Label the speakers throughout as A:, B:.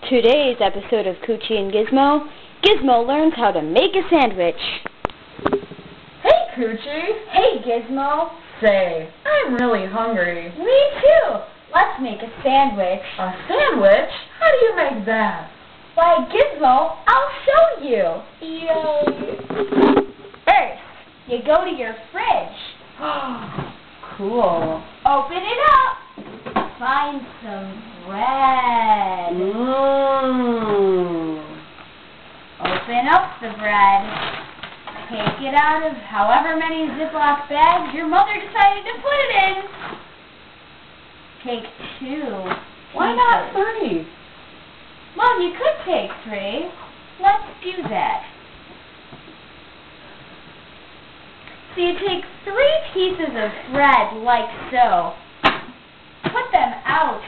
A: Today's episode of Coochie and Gizmo, Gizmo learns how to make a sandwich.
B: Hey, Coochie.
A: Hey, Gizmo.
B: Say, I'm really hungry.
A: Me too. Let's make a sandwich.
B: A sandwich? How do you make that?
A: Why, Gizmo, I'll show you.
B: Yay.
A: First, you go to your fridge.
B: Cool.
A: Open it up. Find some bread. Open up the bread. Take it out of however many Ziploc bags your mother decided to put it in. Take 2.
B: Why not 3?
A: Well, you could take 3. Let's do that. So you take 3 pieces of bread like so. Put them out.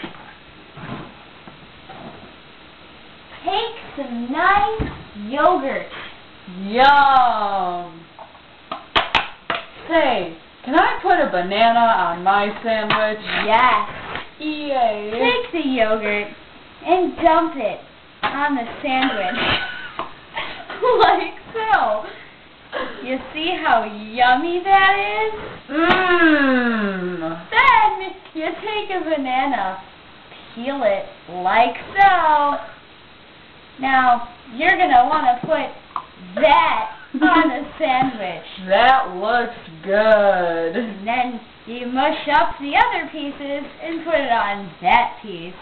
A: Take some nice yogurt.
B: Yum. Say, can I put a banana on my sandwich?
A: Yes.
B: Yay.
A: Take the yogurt and dump it on the sandwich. Like so. You see how yummy that is? Then you take a banana, peel it like so. Now, you're going to want to put that on the sandwich.
B: That looks good.
A: And then you mush up the other pieces and put it on that piece.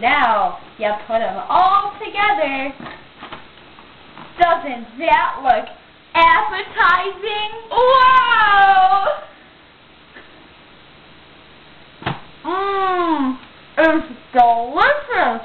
A: Now, you put them all together. Doesn't that look appetizing?
B: Wow! It's delicious.